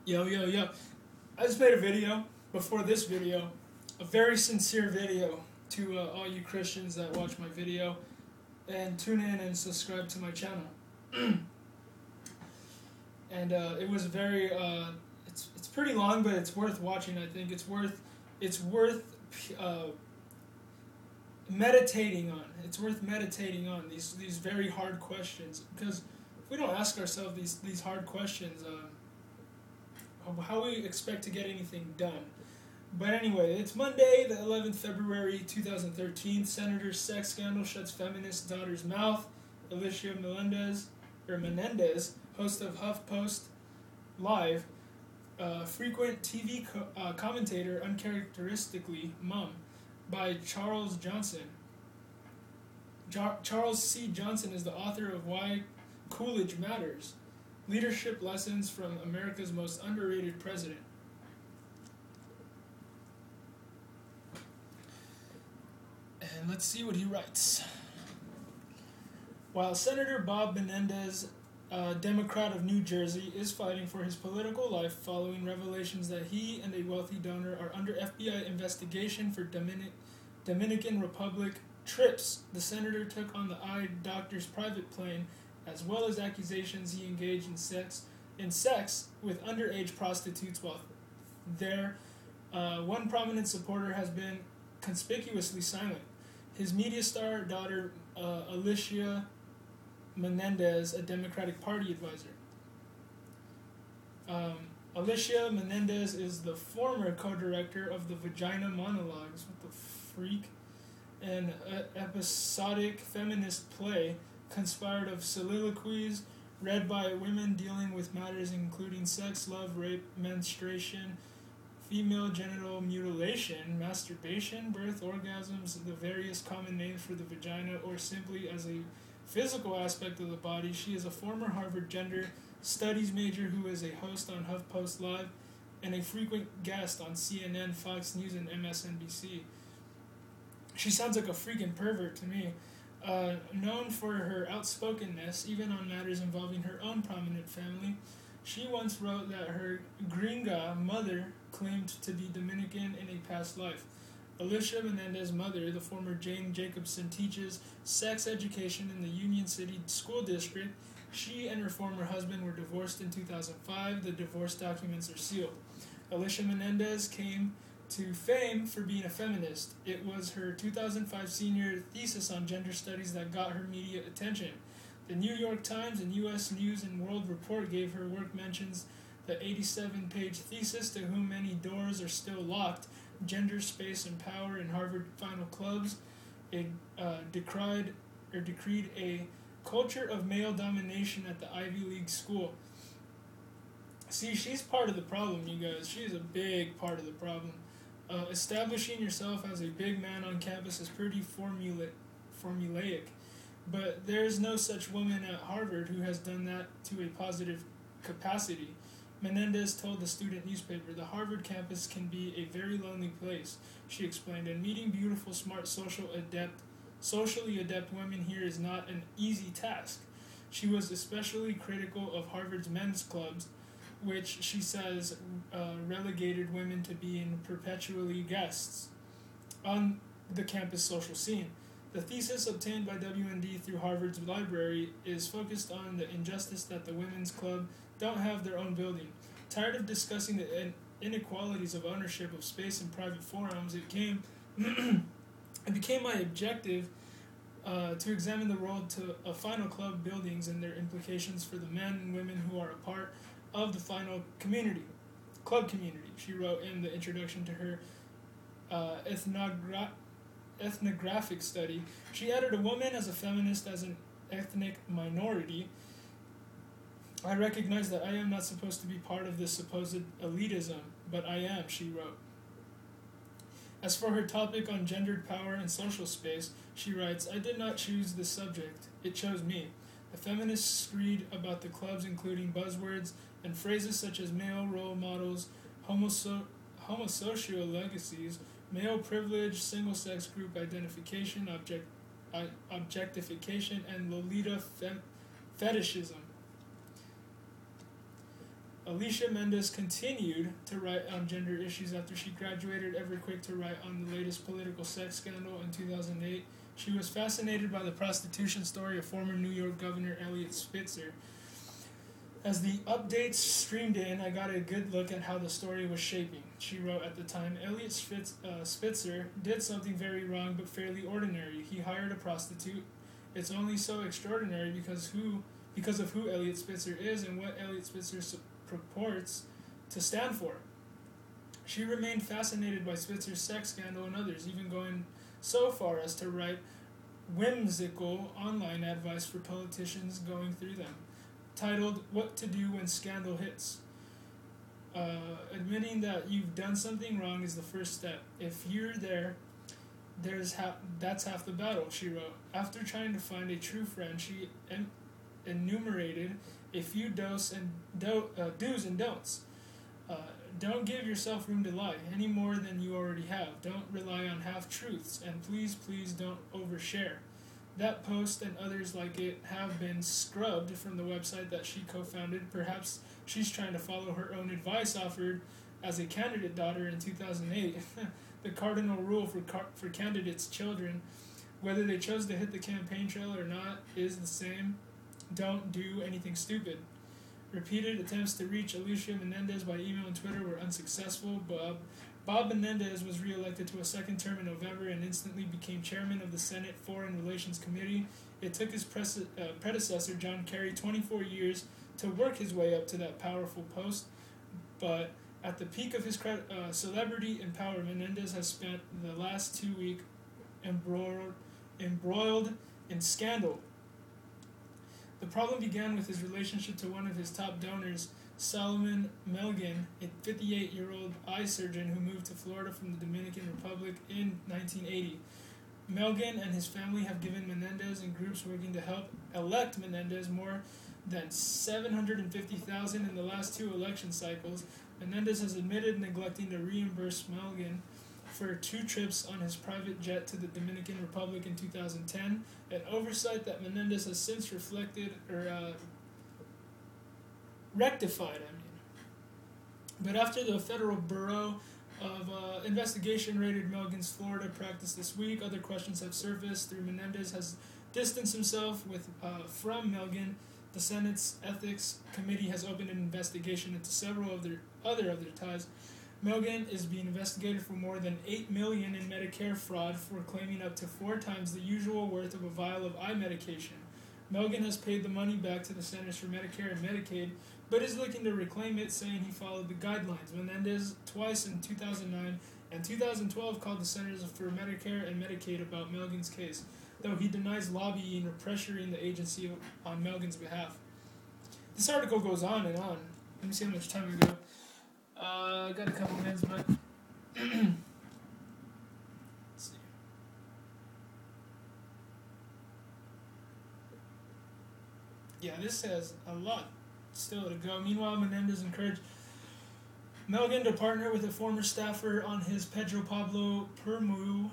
Yo, yo, yo. I just made a video before this video, a very sincere video to all you Christians that watch my video and tune in and subscribe to my channel. And it was very, it's pretty long, but it's worth watching. I think it's worth meditating on. It's worth meditating on these very hard questions, because if we don't ask ourselves these hard questions, how we expect to get anything done. But anyway, it's Monday, the 11th February 2013. Senator's sex scandal shuts feminist daughter's mouth. Alicia Menendez, host of HuffPost Live, frequent TV commentator, uncharacteristically mum, by Charles Johnson. Charles C. Johnson is the author of Why Coolidge Matters, Leadership Lessons from America's Most Underrated President. And let's see what he writes. While Senator Bob Menendez, Democrat of New Jersey, is fighting for his political life following revelations that he and a wealthy donor are under FBI investigation for Dominican Republic trips, the senator took on the eye doctor's private plane, as well as accusations he engaged in sex with underage prostitutes while there. One prominent supporter has been conspicuously silent. His media star daughter, Alicia Menendez, a Democratic Party advisor. Alicia Menendez is the former co-director of the Vagina Monologues, what the freak, an episodic feminist play conspired of soliloquies read by women dealing with matters including sex, love, rape, menstruation, female genital mutilation, masturbation, birth, orgasms, the various common names for the vagina, or simply as a physical aspect of the body. She is a former Harvard gender studies major who is a host on HuffPost Live and a frequent guest on CNN, Fox News, and MSNBC. She sounds like a freaking pervert to me. Known for her outspokenness, even on matters involving her own prominent family, she once wrote that her gringa mother claimed to be Dominican in a past life. Alicia Menendez's mother, the former Jane Jacobson, teaches sex education in the Union City School District. She and her former husband were divorced in 2005. The divorce documents are sealed. Alicia Menendez came to fame for being a feminist. It was her 2005 senior thesis on gender studies that got her media attention. The New York Times and U.S. News and World Report gave her work mentions the 87-page thesis, To Whom Many Doors Are Still Locked, Gender, Space, and Power in Harvard Final Clubs. It decreed a culture of male domination at the Ivy League school. See, she's part of the problem, you guys. She is a big part of the problem. Establishing yourself as a big man on campus is pretty formulaic, but there's no such woman at Harvard who has done that to a positive capacity. Menendez told the student newspaper, "The Harvard campus can be a very lonely place," she explained, "and meeting beautiful, smart, socially adept women here is not an easy task." She was especially critical of Harvard's men's clubs, which she says relegated women to being perpetually guests on the campus social scene. The thesis obtained by WND through Harvard's library is focused on the injustice that the women's club don't have their own building. Tired of discussing the inequalities of ownership of space in private forums, it became my objective to examine the role of final club buildings and their implications for the men and women who are a part of the final club community, she wrote in the introduction to her ethnographic study. She added, "A woman as a feminist, as an ethnic minority, I recognize that I am not supposed to be part of this supposed elitism, but I am," she wrote. As for her topic on gendered power and social space, she writes, "I did not choose this subject. It chose me." The feminists read about the clubs including buzzwords and phrases such as male role models, homosocial legacies, male privilege, single-sex group identification, objectification, and Lolita fetishism. Alicia Mendez continued to write on gender issues after she graduated, ever quick to write on the latest political sex scandal in 2008. She was fascinated by the prostitution story of former New York Governor Eliot Spitzer. As the updates streamed in, I got a good look at how the story was shaping. She wrote at the time, Eliot Spitzer did something very wrong but fairly ordinary. He hired a prostitute. It's only so extraordinary because of who Eliot Spitzer is and what Eliot Spitzer purports to stand for. She remained fascinated by Spitzer's sex scandal and others, even going so far as to write whimsical online advice for politicians going through them, titled What to Do When Scandal Hits. Admitting that you've done something wrong is the first step. If you're there, that's half the battle, she wrote. After trying to find a true friend, she enumerated a few do's and don'ts. Don't give yourself room to lie, any more than you already have. Don't rely on half-truths, and please don't overshare. That post and others like it have been scrubbed from the website that she co-founded. Perhaps she's trying to follow her own advice offered as a candidate daughter in 2008. The cardinal rule for candidates' children, whether they chose to hit the campaign trail or not, is the same. Don't do anything stupid. Repeated attempts to reach Alicia Menendez by email and Twitter were unsuccessful. Bob Menendez was re-elected to a second term in November and instantly became chairman of the Senate Foreign Relations Committee. It took his predecessor, John Kerry, 24 years to work his way up to that powerful post. But at the peak of his celebrity and power, Menendez has spent the last 2 weeks embroiled in scandal. The problem began with his relationship to one of his top donors, Solomon Melgen, a 58-year-old eye surgeon who moved to Florida from the Dominican Republic in 1980. Melgen and his family have given Menendez and groups working to help elect Menendez more than $750,000 in the last 2 election cycles. Menendez has admitted neglecting to reimburse Melgen for 2 trips on his private jet to the Dominican Republic in 2010, an oversight that Menendez has since rectified. But after the Federal Bureau of Investigation raided Melgen's Florida practice this week, other questions have surfaced. Through Menendez has distanced himself from Melgen. The Senate's Ethics Committee has opened an investigation into several of their other ties. Melgen is being investigated for more than $8 million in Medicare fraud for claiming up to 4 times the usual worth of a vial of eye medication. Melgen has paid the money back to the Centers for Medicare and Medicaid, but is looking to reclaim it, saying he followed the guidelines. Menendez twice in 2009 and 2012 called the Centers for Medicare and Medicaid about Melgen's case, though he denies lobbying or pressuring the agency on Melgen's behalf. This article goes on and on. Let me see how much time we got. I got a couple minutes, but let's see. Yeah, this has a lot still to go. Meanwhile, Menendez encouraged Melgen to partner with a former staffer on his Pedro Pablo Permu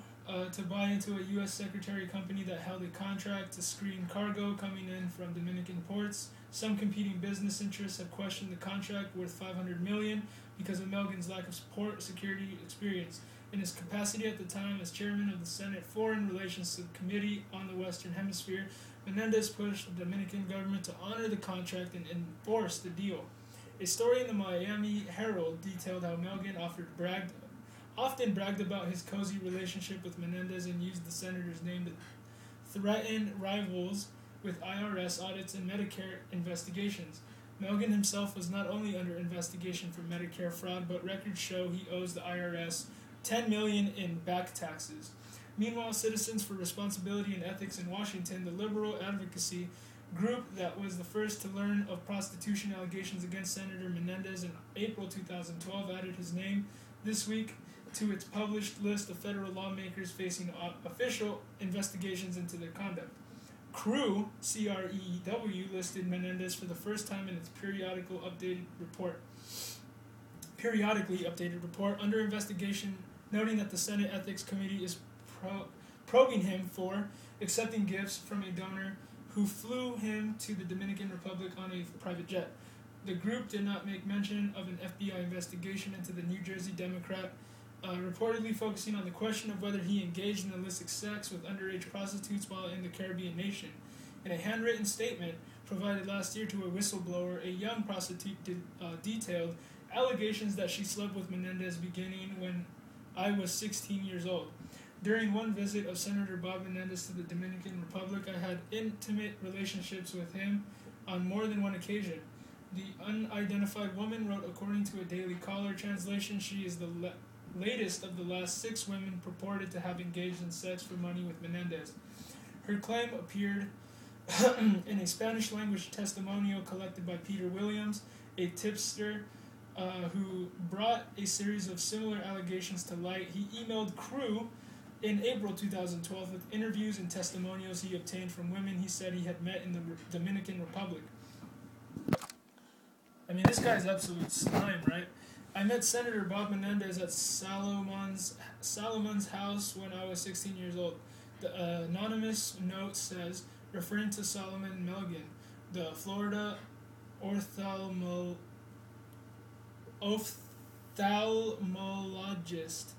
to buy into a U.S. secretary company that held a contract to screen cargo coming in from Dominican ports. Some competing business interests have questioned the contract worth $500 million because of Melgen's lack of security experience. In his capacity at the time as chairman of the Senate Foreign Relations Subcommittee on the Western Hemisphere, Menendez pushed the Dominican government to honor the contract and enforce the deal. A story in the Miami Herald detailed how Melgen often bragged about his cozy relationship with Menendez and used the senator's name to threaten rivals with IRS audits and Medicare investigations. Melgen himself was not only under investigation for Medicare fraud, but records show he owes the IRS $10 million in back taxes. Meanwhile, Citizens for Responsibility and Ethics in Washington, the liberal advocacy group that was the first to learn of prostitution allegations against Senator Menendez in April 2012, added his name this week to its published list of federal lawmakers facing official investigations into their conduct. CREW, C-R-E-E-W, listed Menendez for the first time in its periodically updated report under investigation, noting that the Senate Ethics Committee is probing him for accepting gifts from a donor who flew him to the Dominican Republic on a private jet. The group did not make mention of an FBI investigation into the New Jersey Democrat, reportedly focusing on the question of whether he engaged in illicit sex with underage prostitutes while in the Caribbean nation. In a handwritten statement provided last year to a whistleblower, a young prostitute detailed allegations that she slept with Menendez beginning when I was 16 years old. During one visit of Senator Bob Menendez to the Dominican Republic, I had intimate relationships with him on more than one occasion. The unidentified woman wrote, according to a Daily Caller translation, she is the latest of the last 6 women purported to have engaged in sex for money with Menendez. Her claim appeared in a Spanish-language testimonial collected by Peter Williams, a tipster who brought a series of similar allegations to light. He emailed Crew in April 2012 with interviews and testimonials he obtained from women he said he had met in the Dominican Republic. I mean, this guy's absolute slime, right? I met Senator Bob Menendez at Salomon's house when I was 16 years old. The anonymous note says, referring to Solomon Melgen, the Florida ophthalmologist.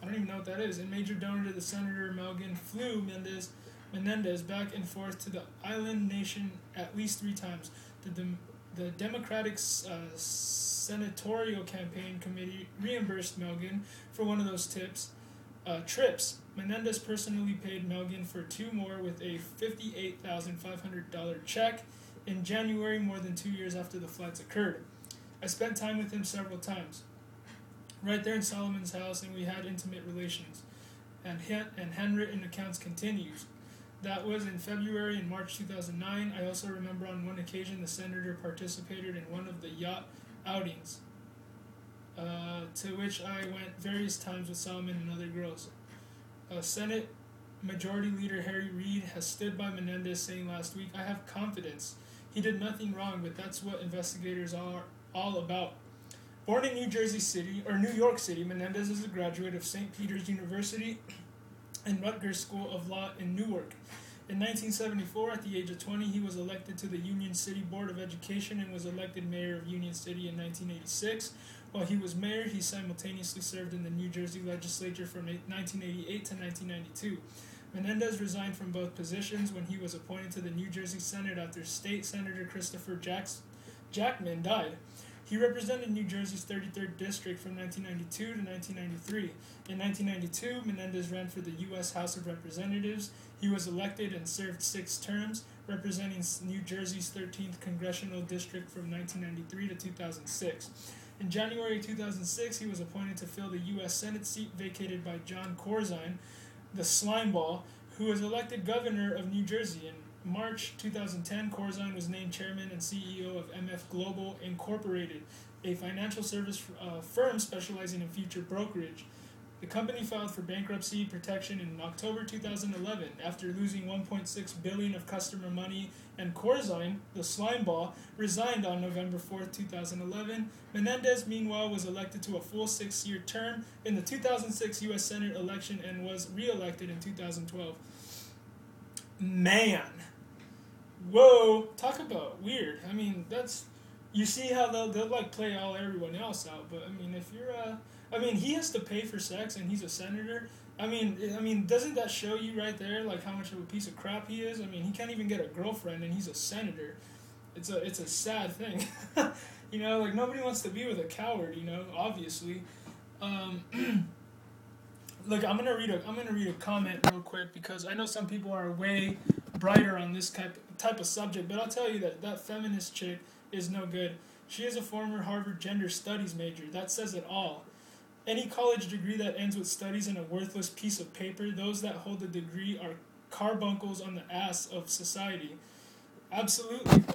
I don't even know what that is. And major donor to the Senator Melgen flew Menendez back and forth to the island nation at least 3 times. The Democratic Senatorial Campaign Committee reimbursed Melgen for one of those trips. Menendez personally paid Melgen for 2 more with a $58,500 check in January, more than 2 years after the flights occurred. I spent time with him several times, right there in Solomon's house, and we had intimate relations. And handwritten accounts continues. That was in February and March 2009. I also remember on one occasion the senator participated in one of the yacht outings, to which I went various times with Solomon and other girls. Senate Majority Leader Harry Reid has stood by Menendez, saying last week, I have confidence. He did nothing wrong, but that's what investigators are all about. Born in New York City, Menendez is a graduate of St. Peter's University and Rutgers School of Law in Newark. In 1974, at the age of 20, he was elected to the Union City Board of Education and was elected mayor of Union City in 1986. While he was mayor, he simultaneously served in the New Jersey legislature from 1988 to 1992. Menendez resigned from both positions when he was appointed to the New Jersey Senate after State Senator Christopher Jackman died. He represented New Jersey's 33rd District from 1992 to 1993. In 1992, Menendez ran for the U.S. House of Representatives. He was elected and served 6 terms, representing New Jersey's 13th Congressional District from 1993 to 2006. In January 2006, he was appointed to fill the U.S. Senate seat vacated by John Corzine, the slimeball, who was elected governor of New Jersey. In March 2010, Corzine was named chairman and CEO of MF Global Incorporated, a financial service firm specializing in future brokerage. The company filed for bankruptcy protection in October 2011 after losing $1.6 billion of customer money, and Corzine, the slimeball, resigned on November 4, 2011. Menendez, meanwhile, was elected to a full 6-year term in the 2006 U.S. Senate election and was re-elected in 2012. Man. Whoa. Talk about weird. I mean, that's... You see how they'll like play everyone else out, but I mean, if you're he has to pay for sex and he's a senator. I mean, doesn't that show you right there like how much of a piece of crap he is? I mean, he can't even get a girlfriend and he's a senator. It's a sad thing. You know, like nobody wants to be with a coward, you know, obviously. Look, I'm gonna read a comment real quick because I know some people are way brighter on this type of subject, but I'll tell you that feminist chick is no good. She is a former Harvard gender studies major. That says it all. Any college degree that ends with studies in a worthless piece of paper, those that hold the degree are carbuncles on the ass of society. Absolutely.